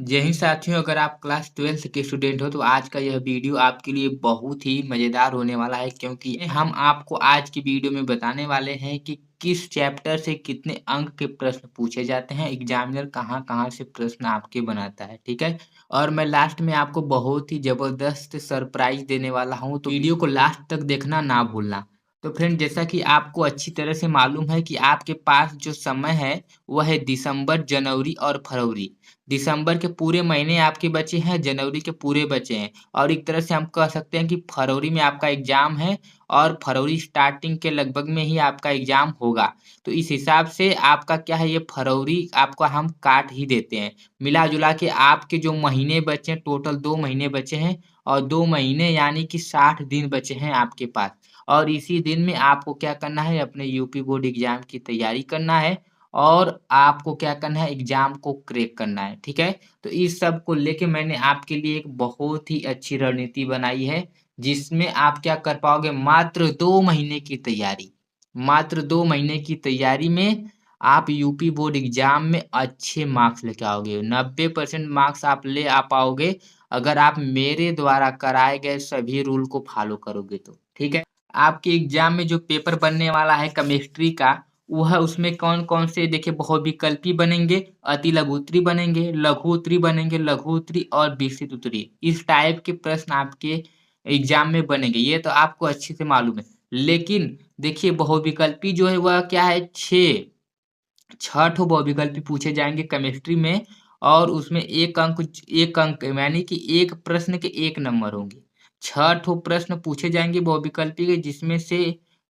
जय हिंद साथियों, अगर आप क्लास 12th के स्टूडेंट हो तो आज का यह वीडियो आपके लिए बहुत ही मज़ेदार होने वाला है, क्योंकि हम आपको आज की वीडियो में बताने वाले हैं कि किस चैप्टर से कितने अंक के प्रश्न पूछे जाते हैं, एग्जामिनर कहाँ-कहाँ से प्रश्न आपके बनाता है, ठीक है? और मैं लास्ट में आपको बहुत ही ज़बरदस्त सरप्राइज़ देने वाला हूँ, तो वीडियो को लास्ट तक देखना ना भूलना। तो फ्रेंड, जैसा कि आपको अच्छी तरह से मालूम है कि आपके पास जो समय है, वह है दिसंबर, जनवरी और फरवरी। दिसंबर के पूरे महीने आपके बचे हैं, जनवरी के पूरे बचे हैं और एक तरह से हम कह सकते हैं कि फरवरी में आपका एग्ज़ाम है और फरवरी स्टार्टिंग के लगभग में ही आपका एग्ज़ाम होगा। तो इस हिसाब से आपका क्या है, ये फरवरी आपका हम काट ही देते हैं। मिला-जुला के आपके जो महीने बचे हैं, टोटल 2 महीने बचे हैं और 2 महीने यानी कि 60 दिन बचे हैं आपके पास। और इसी दिन में आपको क्या करना है, अपने यूपी बोर्ड एग्ज़ाम की तैयारी करना है और आपको क्या करना है, एग्ज़ाम को क्रैक करना है, ठीक है? तो इस सब को लेके मैंने आपके लिए एक बहुत ही अच्छी रणनीति बनाई है, जिसमें आप क्या कर पाओगे, मात्र 2 महीने की तैयारी। मात्र 2 महीने की तैयारी में आप यूपी बोर्ड एग्ज़ाम में अच्छे मार्क्स लेके आओगे। 90% मार्क्स आप ले आ पाओगे, अगर आप मेरे द्वारा कराए गए सभी रूल को फ़ॉलो करोगे तो, ठीक है? आपके एग्ज़ाम में जो पेपर बनने वाला है केमिस्ट्री का, वह उसमें कौन-कौन से देखिए बहुविकल्पी बनेंगे, अतिलघु उत्तरी बनेंगे, लघु उत्तरी बनेंगे, लघु उत्तरी और विस्तृत उत्तरी। इस टाइप के प्रश्न आपके एग्ज़ाम में बनेंगे, ये तो आपको अच्छे से मालूम है। लेकिन देखिए बहुविकल्पी जो है वह क्या है, 6 ठो बहुविकल्पी पूछे जाएँगे केमिस्ट्री में और उसमें 1 अंक यानी कि 1 प्रश्न के 1 नंबर होंगे। 6 ठो प्रश्न पूछे जाएँगे बहुविकल्पी के, जिसमें से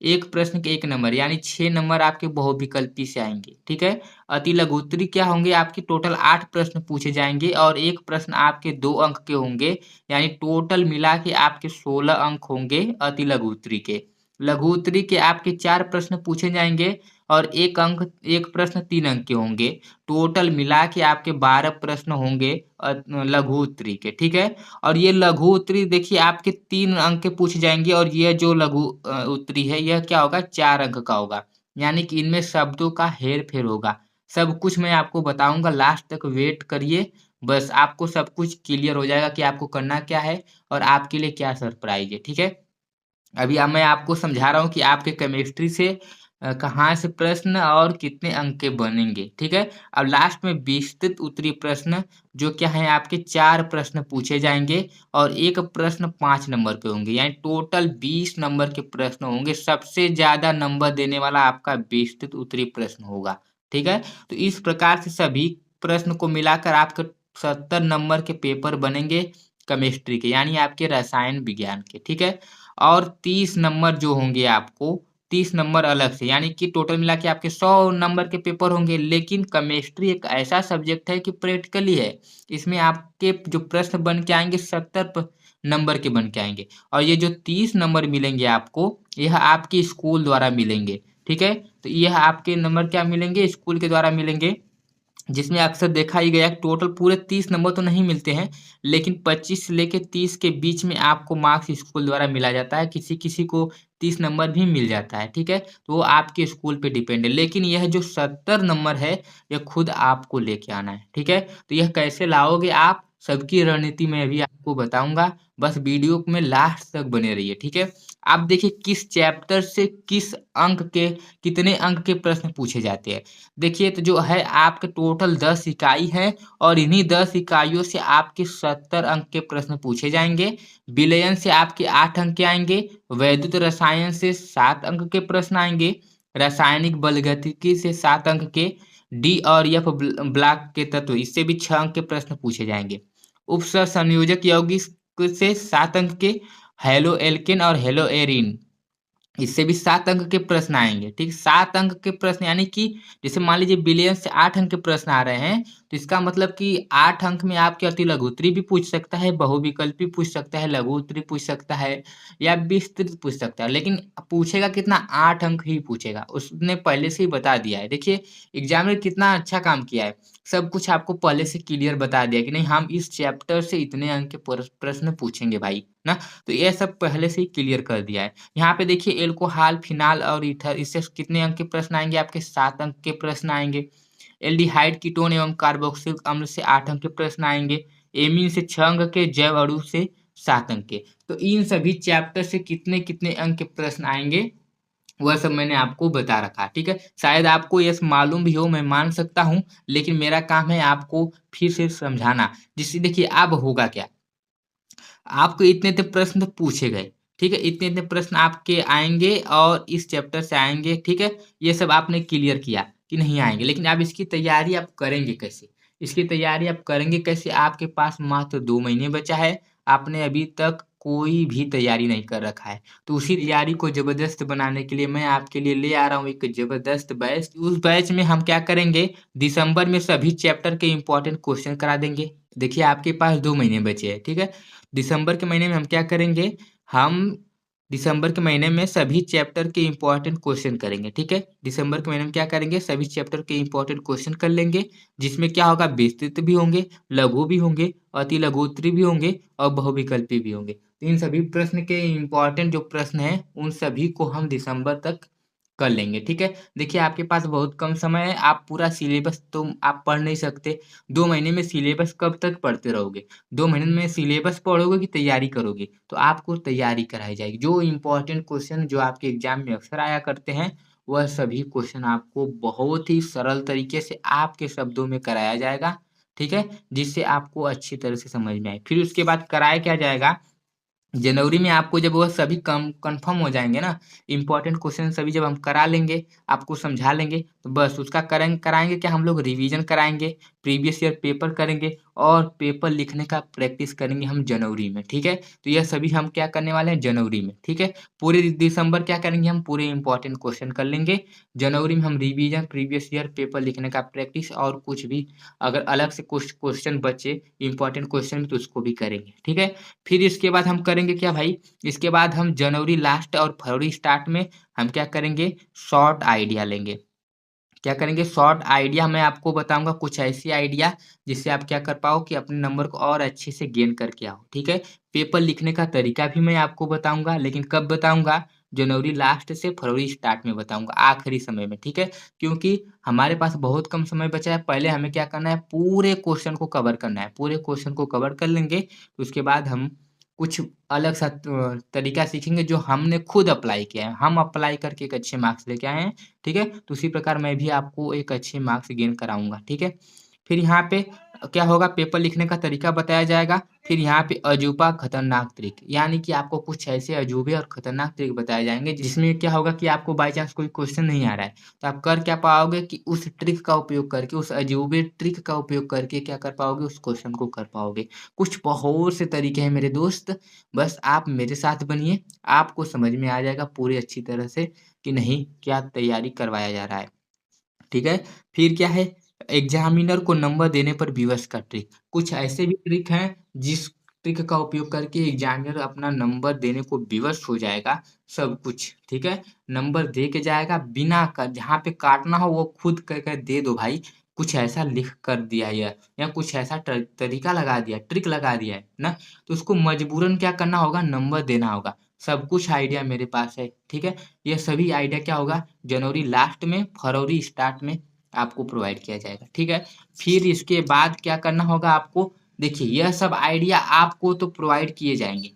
1 प्रश्न के 1 नंबर यानी 6 नंबर आपके बहुविकल्पी से आएँगे, ठीक है? अतिलघुत्तरी क्या होंगे, आपके टोटल 8 प्रश्न पूछे जाएँगे और 1 प्रश्न आपके 2 अंक के होंगे, यानी टोटल मिला के आपके 16 अंक होंगे अतिलघुत्तरी के। लघु-उत्तरी के आपके 4 प्रश्न पूछे जाएँगे और 1 प्रश्न 3 अंक के होंगे। टोटल मिला के आपके 12 प्रश्न होंगे लघु-उत्तरी के, ठीक है? और ये लघु-उत्तरी देखिए आपके 3 अंक के पूछे जाएँगे और ये जो उत्तरी है, यह क्या होगा, 4 अंक का होगा। यानी कि इनमें शब्दों का हेर-फेर होगा। सब कुछ मैं आपको बताऊँगा, लास्ट तक वेट करिए। बस आपको सब कुछ क्लियर हो जाएगा कि आपको करना क्या है और आपके लिए क्या सरप्राइज़ है, ठीक है? अभी अब मैं आपको समझा रहा हूँ कि आपके केमिस्ट्री से कहाँ से प्रश्न और कितने अंक के बनेंगे, ठीक है? अब लास्ट में विस्तृत उत्तरीय प्रश्न, जो क्या है, आपके 4 प्रश्न पूछे जाएँगे और 1 प्रश्न 5 नंबर पे होंगे, यानी टोटल 20 नंबर के प्रश्न होंगे। सबसे ज़्यादा नंबर देने वाला आपका विस्तृत उत्तरीय प्रश्न होगा, ठीक है? तो इस प्रकार से सभी प्रश्न को मिलाकर आपके 70 नंबर के पेपर बनेंगे केमिस्ट्री के, यानी आपके रसायन विज्ञान के, ठीक है? और 30 नंबर जो होंगे आपको, 30 नंबर अलग से, यानी कि टोटल मिला के आपके 100 नंबर के पेपर होंगे। लेकिन केमिस्ट्री एक ऐसा सब्जेक्ट है कि प्रैक्टिकली है। इसमें आपके जो प्रश्न बन के आएँगे 70 नंबर के बन के आएँगे और ये जो 30 नंबर मिलेंगे आपको, यह आपके स्कूल द्वारा मिलेंगे, ठीक है? तो यह आपके नंबर क्या मिलेंगे, स्कूल के द्वारा मिलेंगे। जिसमें अक्सर देखा ही गया है, टोटल पूरे 30 नंबर तो नहीं मिलते हैं, लेकिन 25 से लेके 30 के बीच में आपको मार्क्स स्कूल द्वारा मिला जाता है। किसी-किसी को 30 नंबर भी मिल जाता है, ठीक है? तो वो आपके स्कूल पे डिपेंड है। लेकिन यह जो 70 नंबर है, यह खुद आपको लेके आना है, ठीक है? तो यह कैसे लाओगे आप, सबकी रणनीति मैं अभी आपको बताऊँगा। बस वीडियो में लास्ट तक बने रहिए, ठीक है? आप देखिए किस चैप्टर से किस अंक के, कितने अंक के प्रश्न पूछे जाते हैं। देखिए तो जो है आपके टोटल 10 इकाई है और इन्हीं 10 इकाइयों से आपके 70 अंक के प्रश्न पूछे जाएँगे। विलयन से आपके 8 अंक के आएँगे, वैद्युत रसायन से 7 अंक के प्रश्न आएँगे, रासायनिक बलगतिकी से 7 अंक के, डी और एफ ब्लॉक के तत्व, इससे भी 6 अंक के प्रश्न पूछे जाएँगे। उपसंयोजक यौगिक से 7 अंक के, हैलो एल्केन और हैलो एरीन, इससे भी 7 अंक के प्रश्न आएँगे, ठीक? 7 अंक के प्रश्न, यानी कि जैसे मान लीजिए विलियन से 8 अंक के प्रश्न आ रहे हैं, तो इसका मतलब कि 8 अंक में आपके अतिलघु उत्तरी भी पूछ सकता है, बहुविकल्पी पूछ सकता है, लघु उत्तरी पूछ सकता है या विस्तृत पूछ सकता है। लेकिन पूछेगा कितना? 8 अंक ही पूछेगा। उसने पहले से ही बता दिया है। देखिए एग्ज़ामिनर कितना अच्छा काम किया है। सब कुछ आपको पहले से क्लियर बता दिया कि नहीं, हम इस चैप्टर से इतने अंक के प्रश्न पूछेंगे भाई, ना? तो ये सब पहले से ही क्लियर कर दिया है। यहाँ पे देखिए एल्कोहल, फिनाल और ईथर, इससे कितने अंक के प्रश्न आएँगे आपके? 7 अंक के प्रश्न आएँगे। एल्डिहाइड कीटोन एवं कार्बोक्सिलिक अम्ल से 8 अंक के प्रश्न आएंगे। एमीन से 6 अंक के, जैव अणु से 7 अंक के। तो इन सभी चैप्टर से कितने कितने अंक के प्रश्न आएंगे वह सब मैंने आपको बता रखा, ठीक है। शायद आपको यह मालूम भी हो, मैं मान सकता हूँ, लेकिन मेरा काम है आपको फिर से समझाना। जिससे देखिए अब होगा क्या, आपको इतने-इतने प्रश्न पूछे गए, ठीक है? इतने-इतने प्रश्न आपके आएँगे और इस चैप्टर से आएँगे, ठीक है? ये सब आपने क्लियर किया कि नहीं आएँगे, लेकिन अब इसकी तैयारी आप करेंगे कैसे? इसकी तैयारी आप करेंगे कैसे? आपके पास मात्र 2 महीने बचा है, आपने अभी तक कोई भी तैयारी नहीं कर रखा है। तो उसी तैयारी को ज़बरदस्त बनाने के लिए मैं आपके लिए ले आ रहा हूँ एक ज़बरदस्त बैच। उस बैच में हम क्या करेंगे, दिसंबर में सभी चैप्टर के इम्पोर्टेंट क्वेश्चन करा देंगे। देखिए आपके पास 2 महीने बचे हैं, ठीक है? दिसंबर के महीने में हम क्या करेंगे, हम दिसंबर के महीने में सभी चैप्टर के इम्पोर्टेंट क्वेश्चन करेंगे, ठीक है? दिसंबर के महीने में क्या करेंगे, सभी चैप्टर के इम्पोर्टेंट क्वेश्चन कर लेंगे, जिसमें क्या होगा, विस्तृत भी होंगे, लघु भी होंगे, अति लघुत्तरी भी होंगे और बहुविकल्पी भी होंगे। तो इन सभी प्रश्न के इम्पोर्टेंट जो प्रश्न हैं, उन सभी को हम दिसंबर तक कर लेंगे, ठीक है? देखिए आपके पास बहुत कम समय है, आप पूरा सिलेबस तो आप पढ़ नहीं सकते। 2 महीने में सिलेबस कब तक पढ़ते रहोगे? 2 महीने में सिलेबस पढ़ोगे कि तैयारी करोगे? तो आपको तैयारी कराई जाएगी। जो इम्पोर्टेंट क्वेश्चन जो आपके एग्ज़ाम में अक्सर आया करते हैं, वह सभी क्वेश्चन आपको बहुत ही सरल तरीके से आपके शब्दों में कराया जाएगा, ठीक है? जिससे आपको अच्छी तरह से समझ में आए। फिर उसके बाद कराया क्या जाएगा, जनवरी में आपको जब वह सभी कम कन्फर्म हो जाएँगे ना, इम्पोर्टेंट क्वेश्चन सभी जब हम करा लेंगे, आपको समझा लेंगे, तो बस उसका कराएँगे क्या, हम लोग रिवीजन कराएँगे, प्रीवियस ईयर पेपर करेंगे और पेपर लिखने का प्रैक्टिस करेंगे हम जनवरी में, ठीक है? तो यह सभी हम क्या करने वाले हैं जनवरी में, ठीक है? पूरे दिसंबर क्या करेंगे, हम पूरे इम्पोर्टेंट क्वेश्चन कर लेंगे। जनवरी में हम रिवीजन, प्रीवियस ईयर पेपर लिखने का प्रैक्टिस और कुछ भी अगर अलग से कुछ क्वेश्चन बचे इम्पोर्टेंट क्वेश्चन तो उसको भी करेंगे, ठीक है? फिर इसके बाद हम करेंगे क्या भाई, इसके बाद हम जनवरी लास्ट और फरवरी स्टार्ट में हम क्या करेंगे, शॉर्ट आइडिया लेंगे। क्या करेंगे, शॉर्ट आइडिया मैं आपको बताऊँगा, कुछ ऐसी आइडिया जिससे आप क्या कर पाओ कि अपने नंबर को और अच्छे से गेन करके आओ, ठीक है? पेपर लिखने का तरीका भी मैं आपको बताऊँगा, लेकिन कब बताऊँगा? जनवरी लास्ट से फरवरी स्टार्ट में बताऊँगा, आखिरी समय में, ठीक है? क्योंकि हमारे पास बहुत कम समय बचा है, पहले हमें क्या करना है, पूरे क्वेश्चन को कवर करना है। पूरे क्वेश्चन को कवर कर लेंगे, उसके बाद हम कुछ अलग सा तरीका सीखेंगे जो हमने खुद अप्लाई किया है। हम अप्लाई करके एक अच्छे मार्क्स लेके आए हैं, ठीक है? तो उसी प्रकार मैं भी आपको एक अच्छे मार्क्स गेन कराऊँगा, ठीक है? फिर यहाँ पे क्या होगा, पेपर लिखने का तरीका बताया जाएगा। फिर यहाँ पे अजूबा खतरनाक ट्रिक, यानी कि आपको कुछ ऐसे अजूबे और खतरनाक ट्रिक बताए जाएँगे, जिसमें क्या होगा कि आपको बाय चांस कोई क्वेश्चन नहीं आ रहा है, तो आप कर क्या पाओगे कि उस ट्रिक का उपयोग करके, उस अजूबे ट्रिक का उपयोग करके क्या कर पाओगे, उस क्वेश्चन को कर पाओगे। कुछ बहुत से तरीके हैं मेरे दोस्त, बस आप मेरे साथ बनिए, आपको समझ में आ जाएगा पूरी अच्छी तरह से कि नहीं, क्या तैयारी करवाया जा रहा है। ठीक है? फिर क्या है, एग्ज़ामिनर को नंबर देने पर विवश का ट्रिक। कुछ ऐसे भी ट्रिक हैं जिस ट्रिक का उपयोग करके एग्ज़ामिनर अपना नंबर देने को विवश हो जाएगा, सब कुछ, ठीक है? नंबर दे के जाएगा बिना क जहाँ पे काटना हो वो खुद कह के दे दो भाई, कुछ ऐसा लिख कर दिया है या कुछ ऐसा तरीका लगा दिया, ट्रिक लगा दिया है ना, तो उसको मजबूरन क्या करना होगा, नंबर देना होगा। सब कुछ आइडिया मेरे पास है, ठीक है? ये सभी आइडिया क्या होगा, जनवरी लास्ट में, फरवरी स्टार्ट में आपको प्रोवाइड किया जाएगा, ठीक है? फिर इसके बाद क्या करना होगा आपको, देखिए यह सब आइडिया आपको तो प्रोवाइड किए जाएँगे,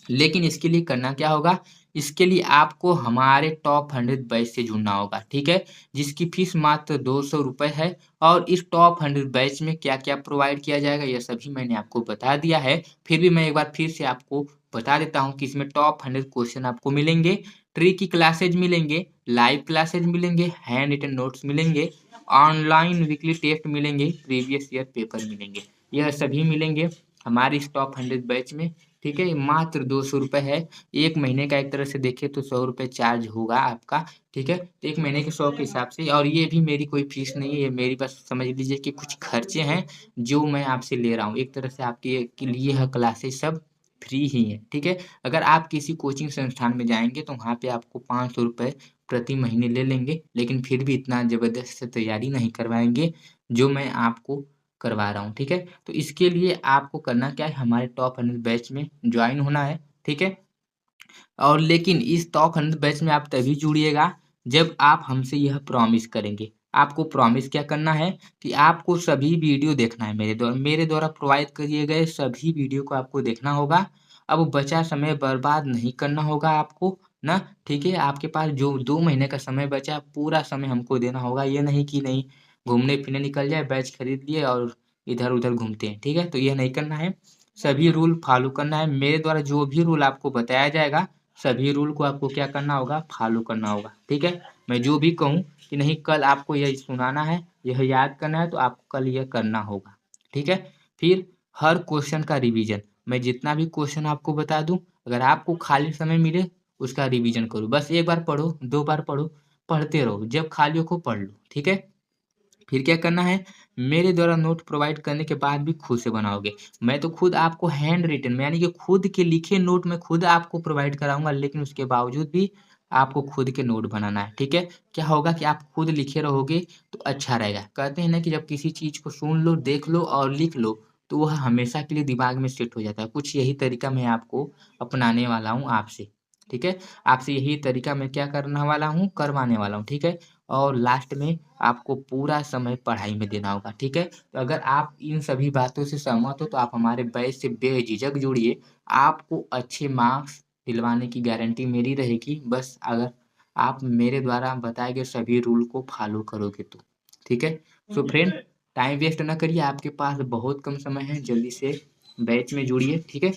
लेकिन इसके लिए करना क्या होगा, इसके लिए आपको हमारे टॉप 100 बैच से जुड़ना होगा, ठीक है? जिसकी फीस मात्र ₹200 है और इस टॉप 100 बैच में क्या-क्या प्रोवाइड किया जाएगा, यह सभी मैंने आपको बता दिया है। फिर भी मैं एक बार फिर से आपको बता देता हूँ कि इसमें टॉप 100 क्वेश्चन आपको मिलेंगे, ट्री की क्लासेज मिलेंगे, लाइव क्लासेज मिलेंगे, हैंड रिटन नोट्स मिलेंगे, ऑनलाइन वीकली टेस्ट मिलेंगे, प्रीवियस ईयर पेपर मिलेंगे। यह सभी मिलेंगे हमारे इस टॉप 100 बैच में, ठीक है? मात्र ₹200 है। 1 महीने का एक तरह से देखें तो ₹100 चार्ज होगा आपका, ठीक है? तो 1 महीने के 100 के हिसाब से, और ये भी मेरी कोई फीस नहीं है, ये मेरी बस समझ लीजिए कि कुछ खर्चे हैं, जो मैं आपसे ले रहा हूँ। एक तरह से आपके के लिए यह क्लासेस सब फ्री ही हैं, ठीक है? अगर आप किसी कोचिंग संस्थान में जाएँगे तो वहाँ पे आपको ₹500 प्रति महीने ले लेंगे, लेकिन फिर भी इतना ज़बरदस्त से तैयारी नहीं करवाएँगे, जो मैं आपको करवा रहा हूँ, ठीक है? तो इसके लिए आपको करना क्या है, हमारे टॉप 100 बैच में जॉइन होना है, ठीक है? और लेकिन इस टॉप 100 बैच में आप तभी जुड़िएगा जब आप हमसे यह प्रॉमिस करेंगे, आपको प्रॉमिस क्या करना है कि आपको सभी वीडियो देखना है मेरे द्वारा प्रोवाइड किए गए सभी वीडियो को आपको देखना होगा। अब बचा समय बर्बाद नहीं करना होगा आपको ना, ठीक है? आपके पास जो 2 महीने का समय बचा, पूरा समय हमको देना होगा। ये नहीं कि नहीं घूमने-फिरने निकल जाए, बैच खरीद लिए और इधर-उधर घूमते हैं, ठीक है? तो ये नहीं करना है। सभी रूल फॉलो करना है। मेरे द्वारा जो भी रूल आपको बताया जाएगा, सभी रूल को आपको क्या करना होगा? फॉलो करना होगा, ठीक है? मैं जो भी कहूँ कि नहीं कल आपको यह सुनाना है, यह याद करना है तो आपको कल यह करना होगा, ठीक है? फिर हर क्वेश्चन का रिवीजन, मैं जितना भी क्वेश्चन आपको बता दूँ, अगर आपको खाली समय मिले उसका रिवीजन करो। बस 1 बार पढ़ो, 2 बार पढ़ो, पढ़ते रहो। जब खाली हो पढ़ लो, ठीक है? फिर क्या करना है, मेरे द्वारा नोट प्रोवाइड करने के बाद भी खुद से बनाओगे। मैं तो खुद आपको हैंड रिटन में यानी कि खुद के लिखे नोट में खुद आपको प्रोवाइड कराऊँगा, लेकिन उसके बावजूद भी आपको खुद के नोट बनाना है, ठीक है? क्या होगा कि आप खुद लिखे रहोगे तो अच्छा रहेगा। कहते हैं ना कि जब किसी चीज़ को सुन लो, देख लो और लिख लो, तो वह हमेशा के लिए दिमाग में सेट हो जाता है। कुछ यही तरीका मैं आपको अपनाने वाला हूँ आपसे, ठीक है? आपसे यही तरीका मैं क्या करने वाला हूँ, करवाने वाला हूँ, ठीक है? और लास्ट में आपको पूरा समय पढ़ाई में देना होगा, ठीक है? तो अगर आप इन सभी बातों से सहमत हो तो आप हमारे बैच से बेझिझक जुड़िए। आपको अच्छे मार्क्स दिलवाने की गारंटी मेरी रहेगी, बस अगर आप मेरे द्वारा बताए गए सभी रूल को फॉलो करोगे तो, ठीक है? सो फ्रेंड टाइम वेस्ट ना करिए, आपके पास बहुत कम समय है, जल्दी से बैच में जुड़िए, ठीक है?